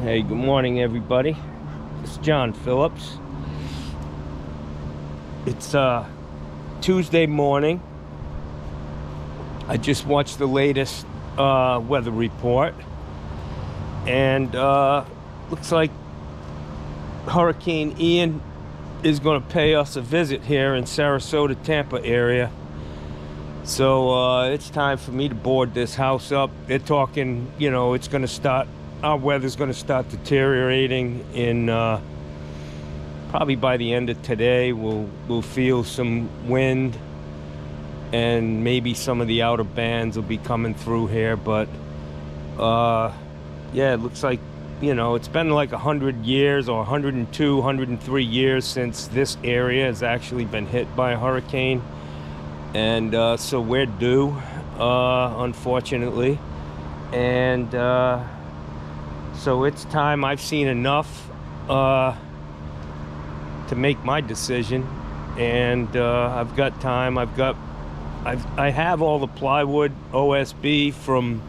Hey, good morning, everybody. It's John Phillips. It's Tuesday morning. I just watched the latest weather report, and looks like Hurricane Ian is going to pay us a visit here in Sarasota, Tampa area. So it's time for me to board this house up. They're talking, it's going to start. Our weather's going to start deteriorating in probably by the end of today. We'll feel some wind, and maybe some of the outer bands will be coming through here. But yeah, it looks like it's been like 100 years or 102, 103 years since this area has actually been hit by a hurricane, and so we're due, unfortunately, and so it's time. I've seen enough to make my decision, and I've got time. I have all the plywood OSB from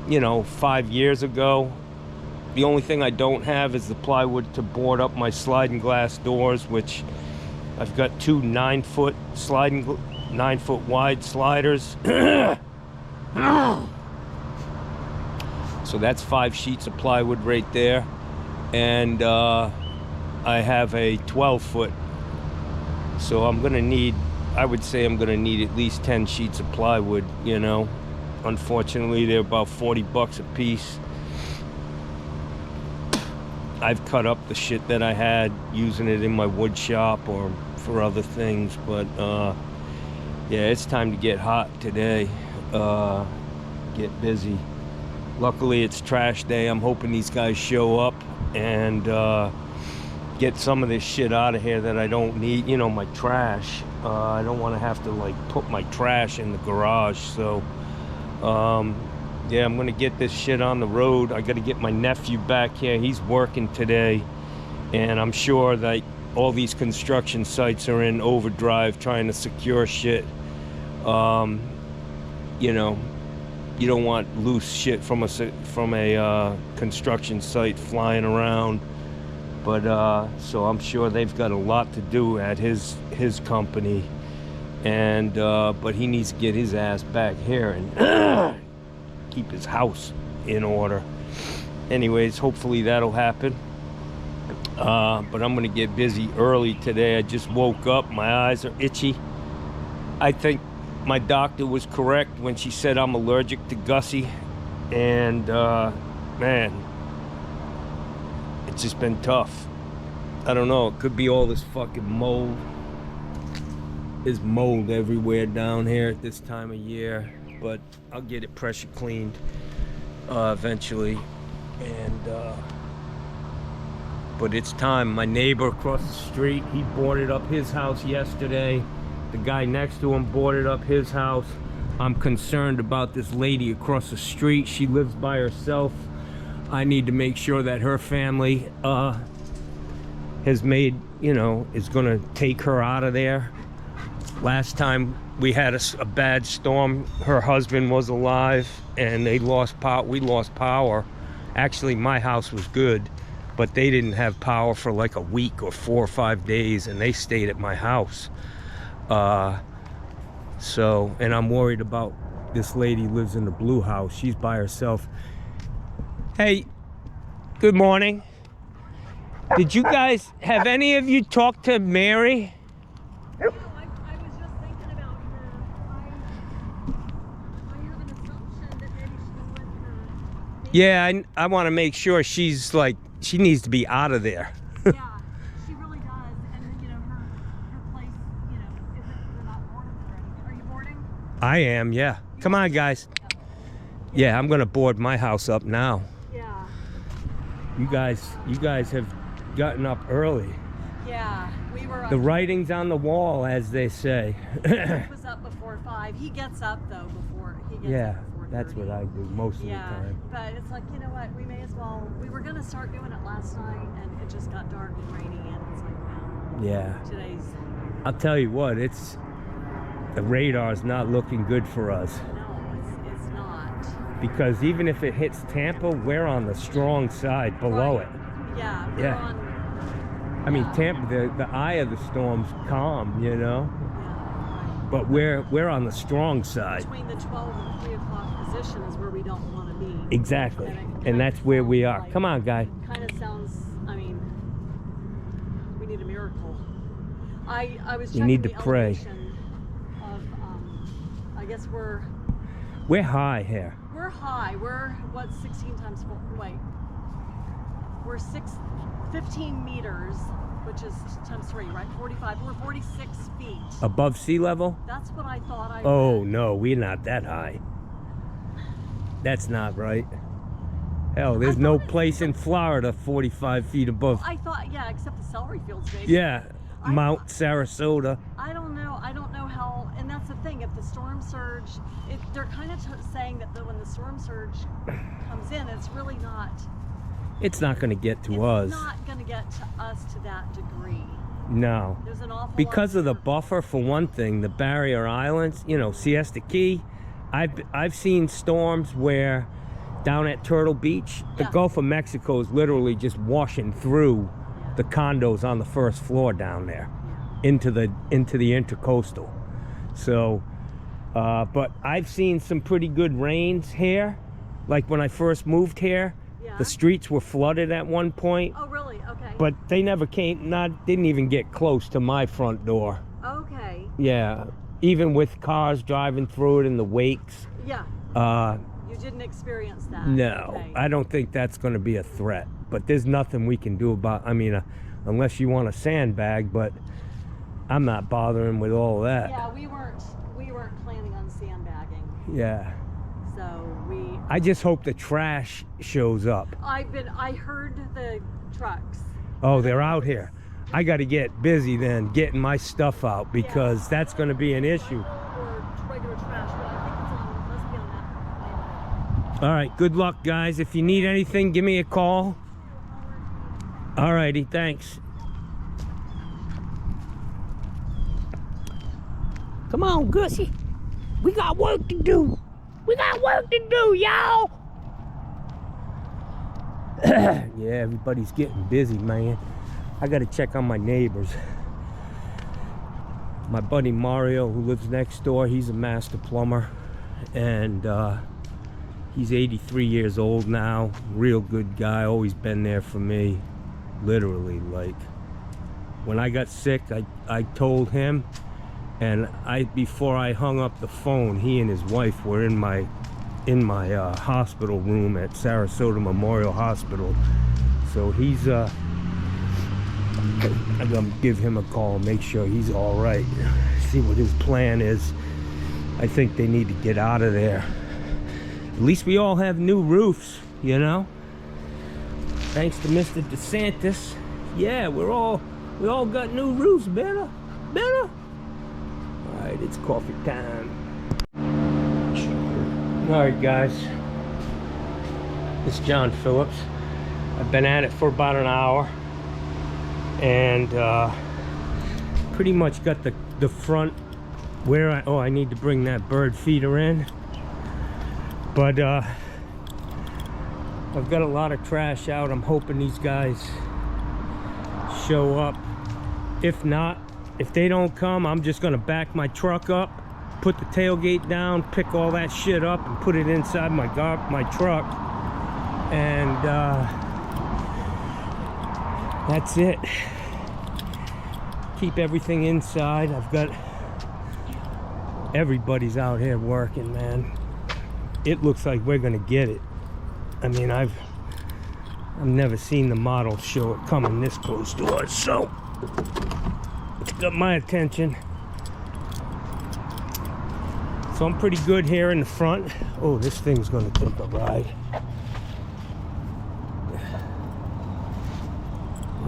5 years ago. The only thing I don't have is the plywood to board up my sliding glass doors, which I've got two 9-foot wide sliders. So that's 5 sheets of plywood right there, and I have a 12-foot. So I would say I'm gonna need at least 10 sheets of plywood. Unfortunately, they're about $40 a piece. I've cut up the shit that I had, using it in my wood shop or for other things, but yeah, it's time to get hot today. Get busy. Luckily, it's trash day. I'm hoping these guys show up and get some of this shit out of here that I don't need. My trash. I don't want to have to put my trash in the garage. So yeah, I'm gonna get this shit on the road. I gotta get my nephew back here. He's working today, and I'm sure that all these construction sites are in overdrive trying to secure shit. You don't want loose shit from a construction site flying around, but so I'm sure they've got a lot to do at his company, and but he needs to get his ass back here and keep his house in order. Anyways, hopefully that'll happen. But I'm gonna get busy early today. I just woke up, my eyes are itchy. I think my doctor was correct when she said I'm allergic to Gussie, and man, it's just been tough. I don't know, it could be all this fucking mold. There's mold everywhere down here at this time of year, but I'll get it pressure cleaned eventually. And but it's time. My neighbor across the street, he boarded up his house yesterday. The guy next to him boarded up his house. I'm concerned about this lady across the street. She lives by herself. I need to make sure that her family has made, is gonna take her out of there. Last time we had a bad storm, her husband was alive and they lost power. We lost power. Actually, my house was good, but they didn't have power for like a week or 4 or 5 days, and they stayed at my house. So, and I'm worried about this lady lives in the blue house. She's by herself. Hey, good morning. Did you guys, have any of you talked to Mary? No, I was just thinking about her. I have an assumption that maybe she went her. Yeah, I want to make sure she's she needs to be out of there. Yeah, she really does. And her place, they're not boarding or anything. Are you boarding? I am, yeah. Come on, guys. Yeah, I'm gonna board my house up now. Yeah. You guys have gotten up early. Yeah, we were up. The writing's on the wall, as they say. He was up before 5. He gets up though before he gets Yeah, up before that's 30. what I do most of the time. But it's like, you know what, we may as well. We were gonna start doing it last night, and it just got dark and rainy, and it's like, no. Yeah. Today's. I'll tell you what, the radar's not looking good for us. No, it's not. because even if it hits Tampa, we're on the strong side below it. Yeah. We're Yeah. on, I mean, yeah. Tampa, the eye of the storm's calm, you know, Yeah, right. but we're on the strong side. Between the 12 and 3 o'clock position is where we don't want to be. Exactly, it and kinda that's where we sounds are. like- Come on, guy. Kind of sounds. I mean, we need a miracle. I was You checking need to the pray. elevation of. I guess we're High here. We're high. We're what 16 times 4. Wait. We're 15 meters, which is times 3, right? 45. We're 46 feet. Above sea level? That's what I thought I Oh, read. no, we're not that high. That's not right. Hell, there's no place in Florida 45 feet above. I thought, yeah, except the celery fields, maybe. Yeah, Mount Sarasota. I don't know how, and that's the thing. If the storm surge, they're kind of saying that when the storm surge comes in, it's really not. It's not going to get to It's us. not going to get to us to that degree. No. There's an awful Because lot of the buffer, for one thing, the barrier islands, you know, Siesta Key. I've seen storms where down at Turtle Beach, the Yeah. Gulf of Mexico is literally just washing through the condos on the first floor down there into the intercoastal. So, but I've seen some pretty good rains here. Like when I first moved here, Yeah. the streets were flooded at one point, Oh, really? Okay. but they never didn't even get close to my front door. Okay. Yeah, even with cars driving through it in the wakes. Yeah. Uh, You didn't experience that. no, Okay. I don't think that's going to be a threat. But there's nothing we can do about. I mean, unless you want a sandbag, but I'm not bothering with all that. Yeah, we weren't planning on sandbagging. Yeah. So we. I just hope the trash shows up. I heard the trucks. Oh, they're out here. I got to get busy then getting my stuff out because that's going to be an issue. Or regular trash, but I think it's must be on that. All right, good luck, guys. If you need anything, give me a call. All righty, thanks. Come on, Gussie. We got work to do. We got work to do, y'all. Yeah, everybody's getting busy, man. I got to check on my neighbors. My buddy Mario, who lives next door, he's a master plumber. And he's 83 years old now. Real good guy, always been there for me. Literally, like, when I got sick, I told him, and before I hung up the phone, he and his wife were in my hospital room at Sarasota Memorial Hospital. So he's I'm gonna give him a call, make sure he's all right, see what his plan is. I think they need to get out of there. At least we all have new roofs, you know. Thanks to Mr. DeSantis. Yeah, we all got new roofs. Better. All right, it's coffee time. All right, guys. It's John Phillips. I've been at it for about an hour, and pretty much got the front where I need to bring that bird feeder in. But I've got a lot of trash out. I'm hoping these guys show up. If not, if they don't come, I'm just gonna back my truck up, put the tailgate down, pick all that shit up and put it inside my truck, and that's it. Keep everything inside. I've got everybody's out here working, man. It looks like we're gonna get it. I mean, I've never seen the model show it coming this close to us, so it's got my attention. So I'm pretty good here in the front. Oh, this thing's gonna take a ride.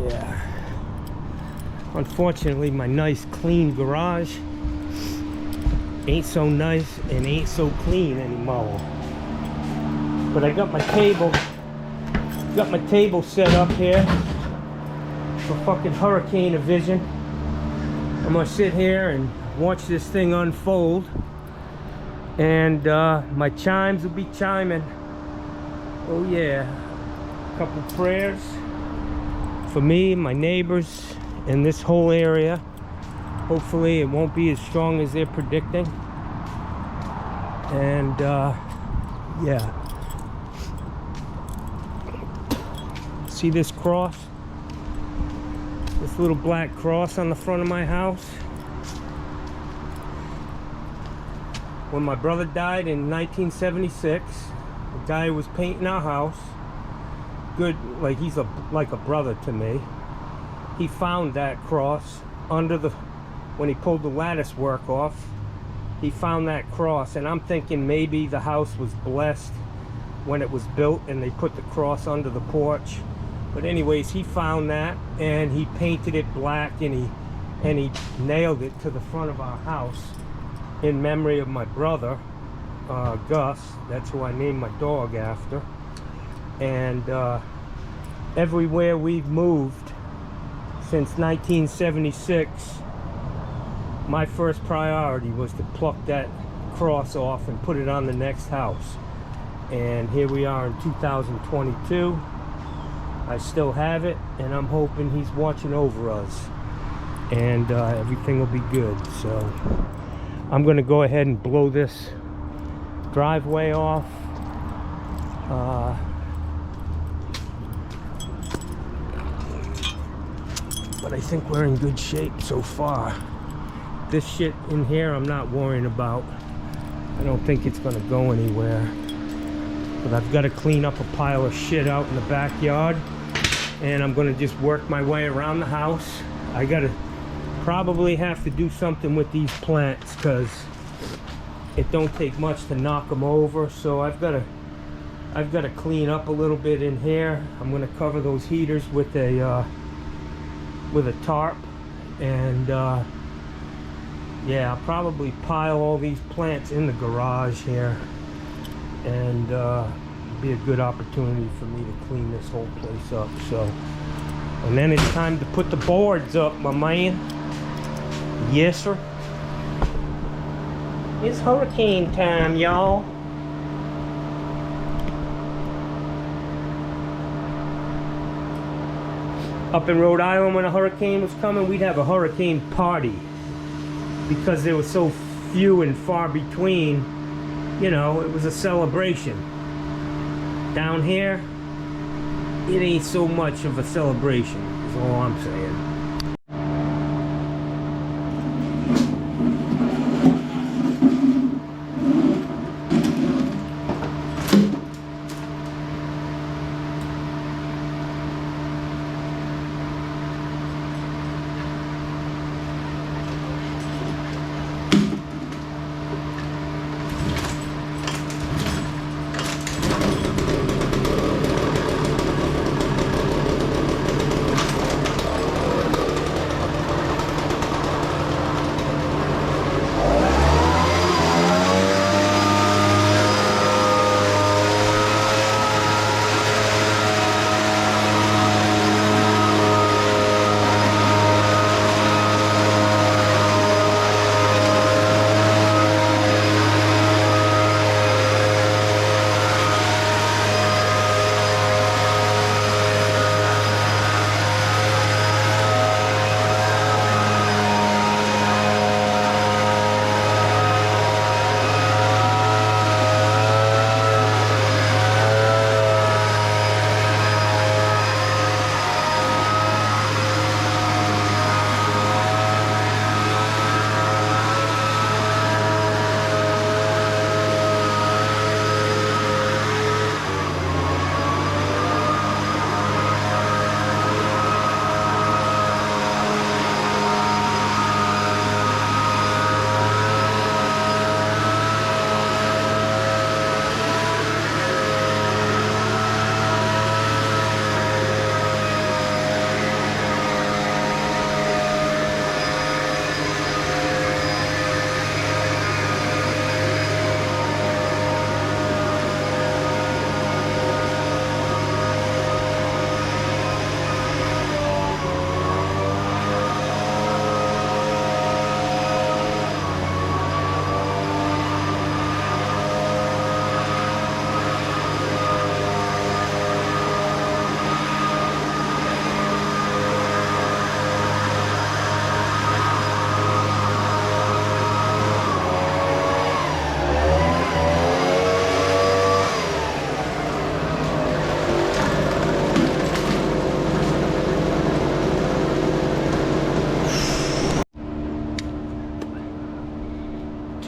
Yeah. Unfortunately, my nice clean garage ain't so nice and ain't so clean anymore. But I got my table set up here for fucking hurricane vision. I'm gonna sit here and watch this thing unfold. And my chimes will be chiming. Oh yeah. A couple prayers for me, my neighbors, and this whole area. Hopefully it won't be as strong as they're predicting. And yeah. See this cross? This little black cross on the front of my house? When my brother died in 1976, the guy who was painting our house, good, like he's like a brother to me, he found that cross under the, when he pulled the lattice work off, he found that cross, and I'm thinking maybe the house was blessed when it was built and they put the cross under the porch. But anyways, he found that and he painted it black, and he nailed it to the front of our house in memory of my brother, Gus. That's who I named my dog after. And everywhere we've moved since 1976, my first priority was to pluck that cross off and put it on the next house. And here we are in 2022. I still have it, and I'm hoping he's watching over us, and everything will be good. So I'm gonna go ahead and blow this driveway off. But I think we're in good shape so far. This shit in here I'm not worrying about. I don't think it's gonna go anywhere. But I've got to clean up a pile of shit out in the backyard, and I'm gonna just work my way around the house. I gotta probably have to do something with these plants because it don't take much to knock them over. So I've got to clean up a little bit in here. I'm gonna cover those heaters with a tarp, and yeah, I'll probably pile all these plants in the garage here, and be a good opportunity for me to clean this whole place up. So, and then it's time to put the boards up, my man. Yes, sir. It's hurricane time, y'all. Up in Rhode Island, when a hurricane was coming, we'd have a hurricane party because they were so few and far between. You know, it was a celebration. Down here, it ain't so much of a celebration, is all I'm saying.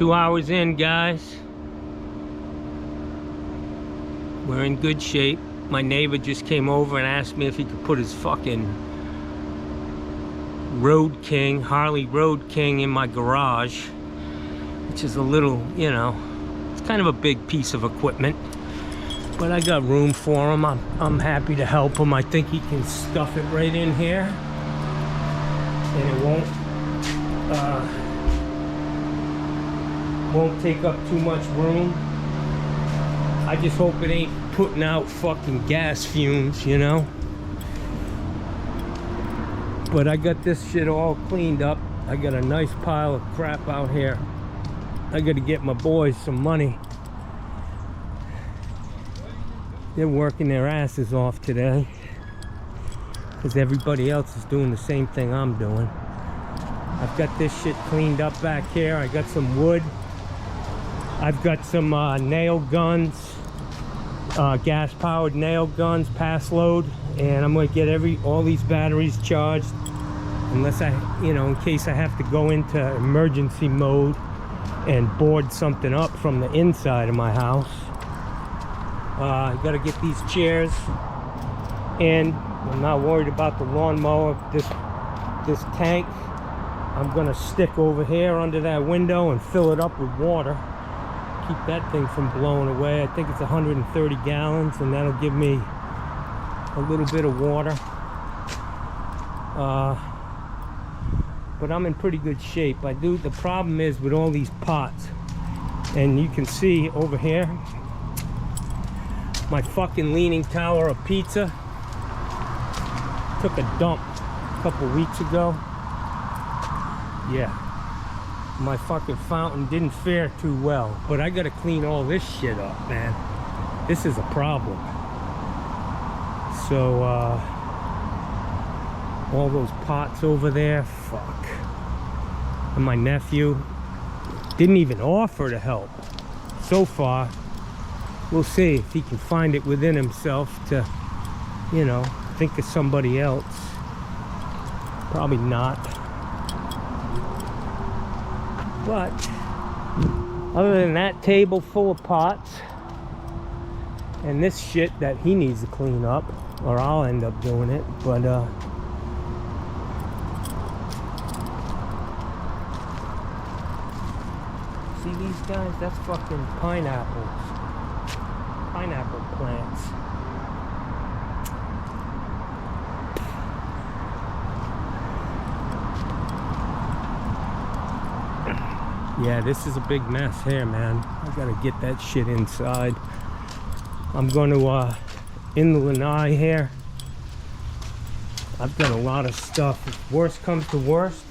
2 hours in, guys. We're in good shape. My neighbor just came over and asked me if he could put his fucking Road King, Harley Road King in my garage, which is a little, you know, it's kind of a big piece of equipment, but I got room for him. I'm happy to help him. I think he can stuff it right in here, and it won't take up too much room. I just hope it ain't putting out fucking gas fumes, you know. But I got this shit all cleaned up. I got a nice pile of crap out here. I gotta get my boys some money. They're working their asses off today, because everybody else is doing the same thing I'm doing. I've got this shit cleaned up back here. I got some wood. I've got some nail guns, gas-powered nail guns, pass load, and I'm gonna get all these batteries charged, unless you know, in case I have to go into emergency mode and board something up from the inside of my house. I gotta get these chairs, and I'm not worried about the lawnmower. This tank, I'm gonna stick over here under that window and fill it up with water. Keep that thing from blowing away. I think it's 130 gallons, and that'll give me a little bit of water. But I'm in pretty good shape. The problem is with all these pots, and you can see over here, my fucking leaning tower of pizza took a dump a couple weeks ago. Yeah. My fucking fountain didn't fare too well, but I gotta clean all this shit up, man. This is a problem. So all those pots over there, fuck. And my nephew didn't even offer to help so far. We'll see if he can find it within himself to, you know, think of somebody else. Probably not. But other than that table full of pots and this shit that he needs to clean up, or I'll end up doing it, but see these guys? That's fucking pineapple plants. Yeah, this is a big mess here, man. I gotta get that shit inside. I'm going to, in the lanai here, I've got a lot of stuff. If worst comes to worst,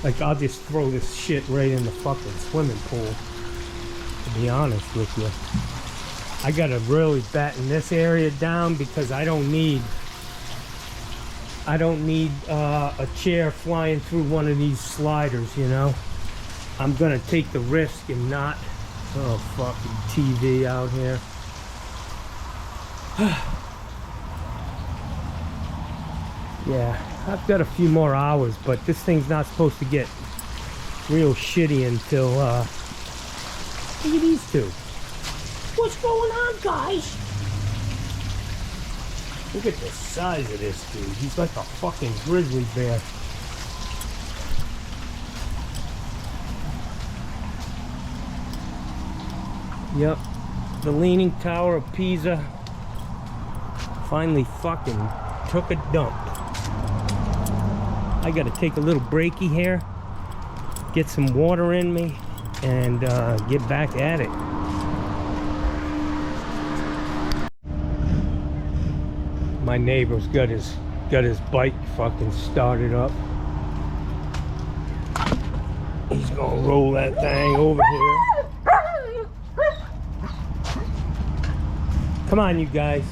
like, I'll just throw this shit right in the fucking swimming pool, to be honest with you. I gotta really batten this area down, because I don't need a chair flying through one of these sliders, you know. I'm gonna take the risk and not. Oh, fucking TV out here. Yeah, I've got a few more hours, but this thing's not supposed to get real shitty until look at these two. What's going on, guys? Look at the size of this dude. He's like a fucking grizzly bear. Yep, the Leaning Tower of Pisa finally fucking took a dump. I gotta take a little breaky here, get some water in me, and get back at it. My neighbor's got his bike fucking started up. He's gonna roll that thing over here. Come on, you guys.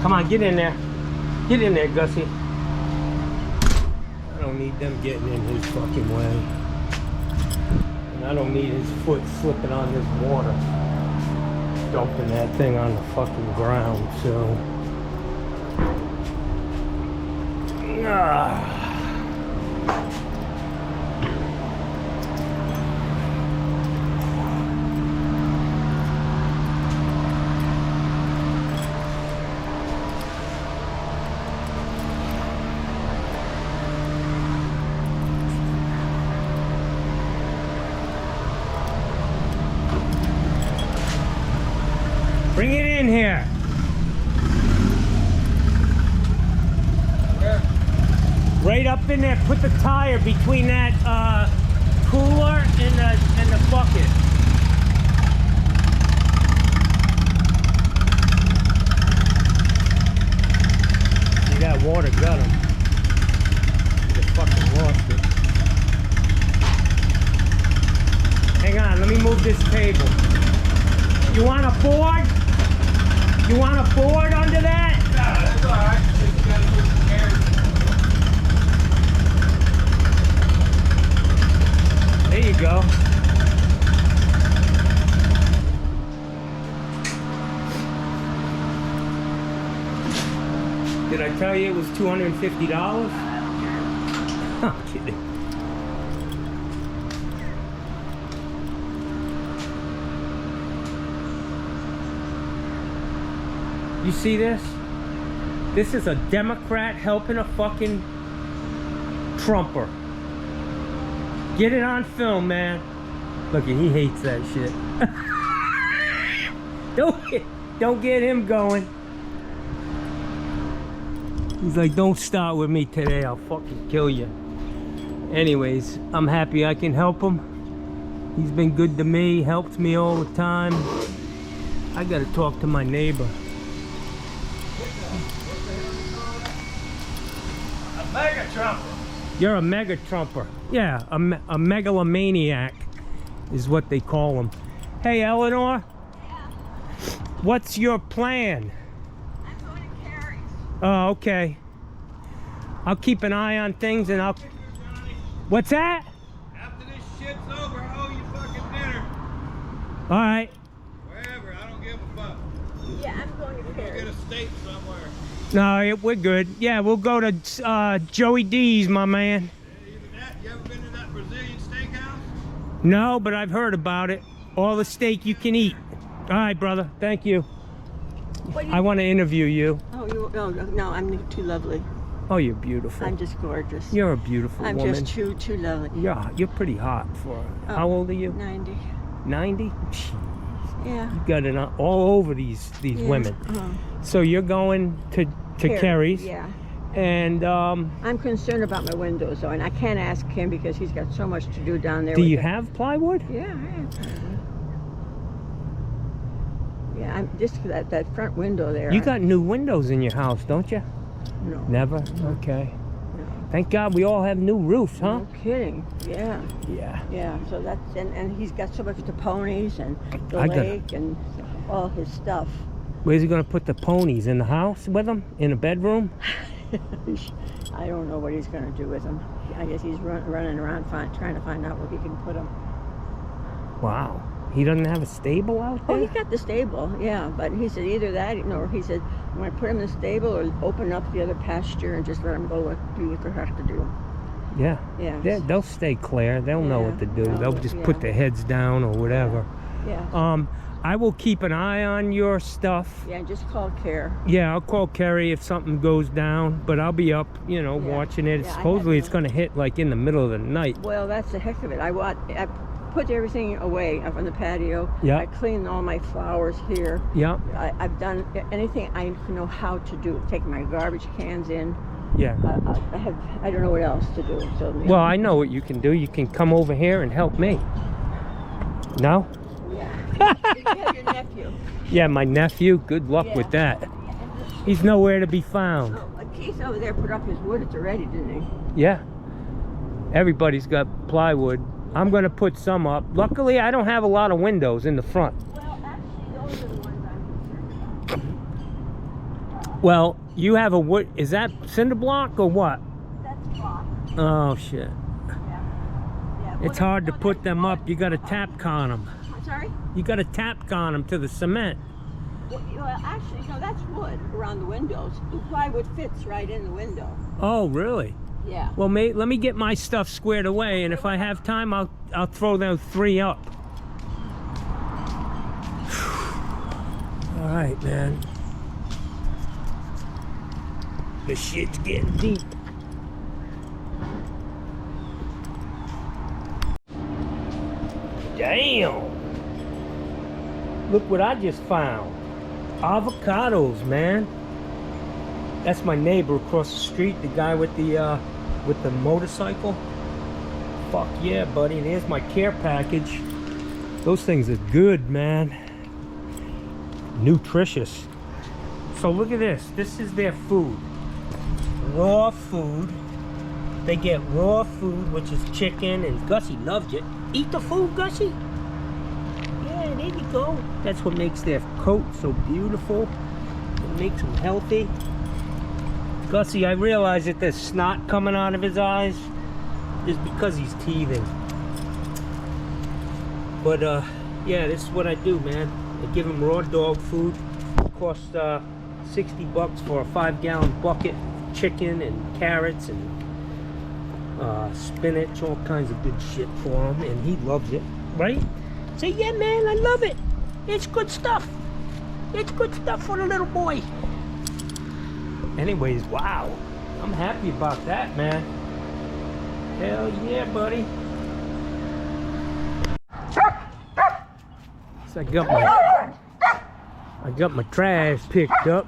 Come on, get in there. Get in there, Gussie. I don't need them getting in his fucking way. And I don't need his foot slipping on this water, dumping that thing on the fucking ground. So Bring it in here. Where? Right up in there. Put the tire between that cooler and the bucket. See, that water got him. He fucking lost it. Hang on, let me move this table. You want a board? You want a board under that? No, that's alright. Just gotta move the There you go. Did I tell you it was $250? I'm kidding. You see this? This is a Democrat helping a fucking Trumper. Get it on film, man. Look, he hates that shit. Don't get him going. He's like, don't start with me today. I'll fucking kill you. Anyways, I'm happy I can help him. He's been good to me, helps me all the time. I gotta talk to my neighbor. A mega Trumper. You're a mega Trumper. Yeah, a megalomaniac is what they call him. Hey, Eleanor. Yeah, What's your plan? I'm going to Carrie's. Oh, okay. I'll keep an eye on things and I'll... What's that? After this shit's over, I owe you fucking dinner. All right. Wherever, I don't give a fuck. Yeah, I'm going to We'll go get Carrie's. a steak somewhere. No, we're good. Yeah, we'll go to Joey D's, my man. Yeah, even that. You ever been to that Brazilian steakhouse? No, but I've heard about it. All the steak you can eat. All right, brother. Thank you. What do you- I want to interview you. Oh, no, I'm too lovely. Oh, you're beautiful. I'm just gorgeous. You're a beautiful I'm woman. just too lovely. Yeah, you're pretty hot for... Oh, How old are you? 90. 90? Yeah. You got it all over these Yeah. women. Uh-huh. So you're going to Kerry's. Yeah. And I'm concerned about my windows, though, and I can't ask him because he's got so much to do down there. do with you the- have plywood? Yeah, I have. Yeah, I'm just that front window there. You got new windows in your house, don't you? no. Never? Okay. No. Thank God we all have new roofs, huh? No kidding. Yeah. Yeah. Yeah. So that's and he's got so much the ponies and the I got- lake and all his stuff. Where's he gonna put the ponies? In the house with him? In a bedroom? I don't know what he's going to do with them. I guess he's running around trying to find out where he can put them. Wow. He doesn't have a stable out Oh, there? he's got the stable, yeah. But he said either that, or he said, I'm going to put him in the stable or open up the other pasture and just let him go do what they have to do. Yeah. Yeah. They'll stay clear. They'll know what to do. Yeah, They'll just yeah. put their heads down or whatever. Yeah. I will keep an eye on your stuff. Yeah, just call Care. Yeah, I'll call Kerry if something goes down, but I'll be up, Yeah. watching it. Yeah, I Supposedly have it's going to hit like in the middle of the night. Well, that's the heck of it. I put everything away up on the patio. Yeah. I cleaned all my flowers here. Yeah, I've done anything I know how to do. Take my garbage cans in. yeah. I don't know what else to do. So Well, I know what you can do. You can come over here and help me. No? yeah. You have your nephew. Yeah, my nephew. Good luck Yeah. with that. He's nowhere to be found. Oh, Keith over there put up his wood. It's already, didn't he? Yeah. Everybody's got plywood. I'm going to put some up. Luckily, I don't have a lot of windows in the front. Well, actually, those are the ones I'm concerned about. Well, you have a wood. Is that cinder block or what? That's block. Oh, shit. Yeah. It's hard to put them up. You got to tap con them. Sorry? You got to tap con them to the cement. Well, actually, no, that's wood around the windows. The plywood fits right in the window. Oh, really? Yeah. Well, mate, let me get my stuff squared away, and if I have time, I'll throw those 3 up. All right, man. The shit's getting deep. Damn! Look what I just found. Avocados, man. That's my neighbor across the street, the guy with the motorcycle. Fuck yeah, buddy. There's my care package. Those things are good, man. Nutritious. So look at this. This is their food. Raw food. They get raw food, which is chicken, and Gussie loves it. Eat the food, Gussie. Yeah, there you go. That's what makes their coat so beautiful. It makes them healthy. Gussie, I realize that there's snot coming out of his eyes is because he's teething. But yeah, this is what I do, man. I give him raw dog food. It costs $60 for a 5-gallon bucket. Chicken and carrots and spinach, all kinds of good shit for him, and he loves it, right? Say, yeah, man, I love it. It's good stuff. It's good stuff for the little boy. Anyways, wow, I'm happy about that, man. Hell yeah, buddy. So I got my trash picked up.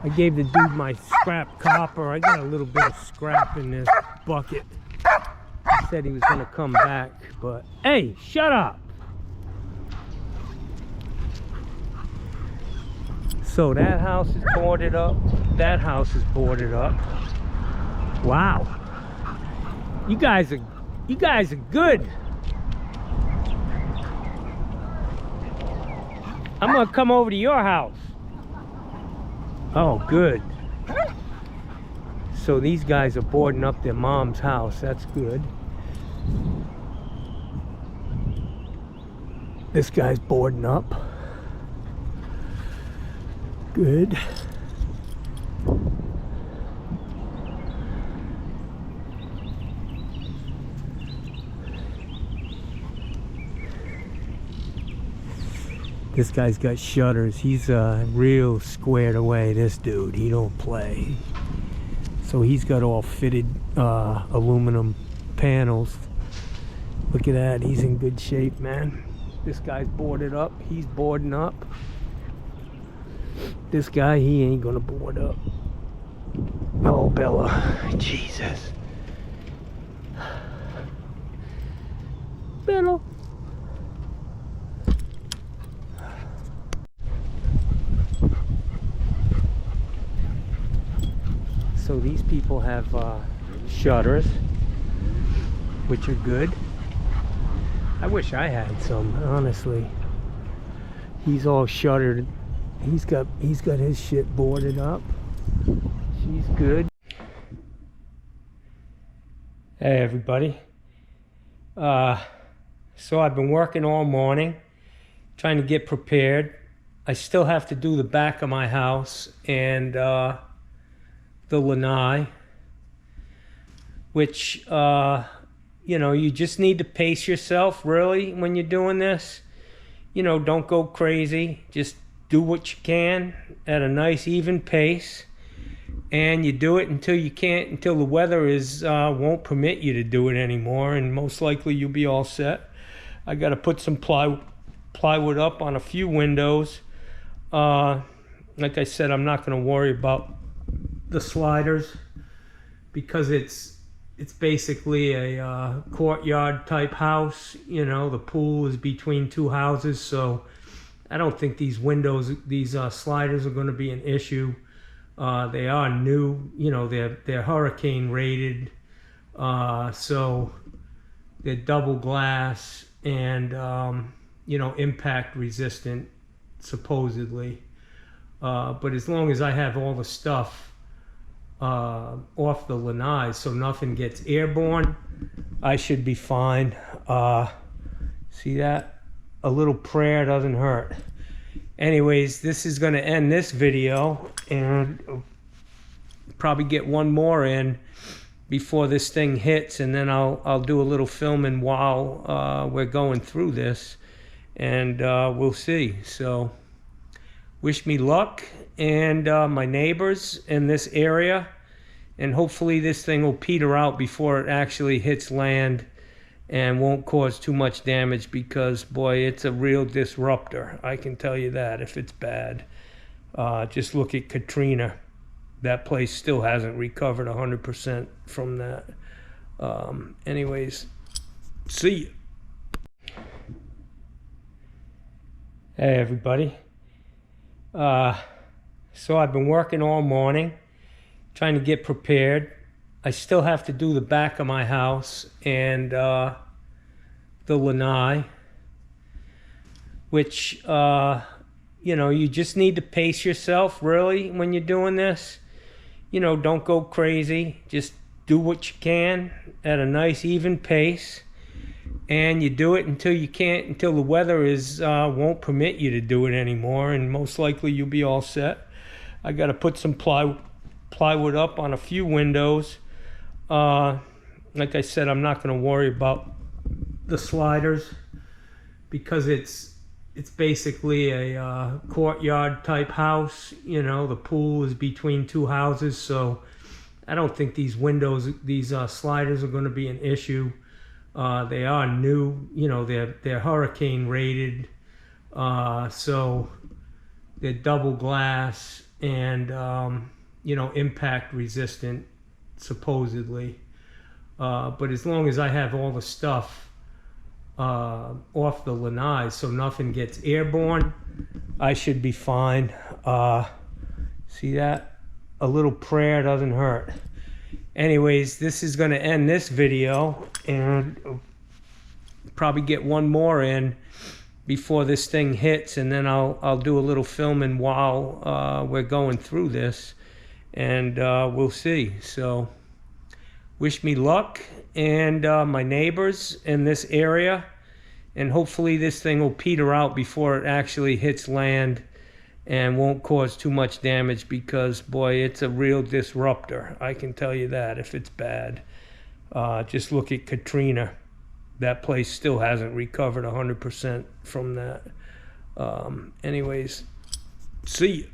I gave the dude my scrap copper. I got a little bit of scrap in this bucket. He said he was gonna come back, but hey, shut up. So that house is boarded up. That house is boarded up. Wow. You guys are good. I'm gonna come over to your house. Oh, good. So these guys are boarding up their mom's house. That's good. This guy's boarding up. Good. This guy's got shutters. He's real squared away, this dude. He don't play. So he's got all fitted aluminum panels. Look at that. He's in good shape, man. This guy's boarded up. He's boarding up. This guy, he ain't gonna board up. Oh, Bella. Jesus. Bella. So these people have shutters, which are good. I wish I had some, honestly. He's all shuttered. He's got his shit boarded up. She's good. Hey everybody. So I've been working all morning, trying to get prepared. I still have to do the back of my house and the lanai, which you know, you just need to pace yourself really when you're doing this. You know, don't go crazy. Just do what you can at a nice even pace, and you do it until you can't, until the weather is won't permit you to do it anymore, and most likely you'll be all set. I got to put some plywood up on a few windows. Like I said, I'm not going to worry about the sliders because it's basically a courtyard type house. You know, the pool is between two houses, so I don't think these windows, these sliders are going to be an issue. They are new, you know, they're hurricane rated, so they're double glass and you know, impact resistant supposedly. But as long as I have all the stuff off the lanai so nothing gets airborne, I should be fine. See that? a little prayer doesn't hurt. Anyways, this is going to end this video, and probably get one more in before this thing hits, and then I'll do a little filming while we're going through this, and we'll see. So wish me luck, and my neighbors in this area, and hopefully this thing will peter out before it actually hits land and won't cause too much damage, because boy, it's a real disruptor. I can tell you that if it's bad. Just look at Katrina. That place still hasn't recovered 100% from that. Anyways, see you. Hey everybody. So I've been working all morning trying to get prepared. I still have to do the back of my house and the lanai, which you know, you just need to pace yourself really when you're doing this. You know, don't go crazy. Just do what you can at a nice even pace, and you do it until you can't, until the weather is won't permit you to do it anymore, and most likely you'll be all set. I got to put some plywood up on a few windows. Like I said, I'm not going to worry about the sliders because it's basically a courtyard type house. You know, the pool is between two houses, so I don't think these windows, these sliders are going to be an issue. They are new, you know, they're hurricane rated, so they're double glass and you know, impact resistant supposedly. But as long as I have all the stuff off the lanai so nothing gets airborne, I should be fine. See that? A little prayer doesn't hurt. Anyways, this is going to end this video, and probably get one more in before this thing hits, and then I'll do a little filming while we're going through this, and we'll see. So wish me luck, and my neighbors in this area, and hopefully this thing will peter out before it actually hits land and won't cause too much damage, because boy, it's a real disruptor. I can tell you that if it's bad. Just look at Katrina. That place still hasn't recovered 100% from that. Anyways, see you.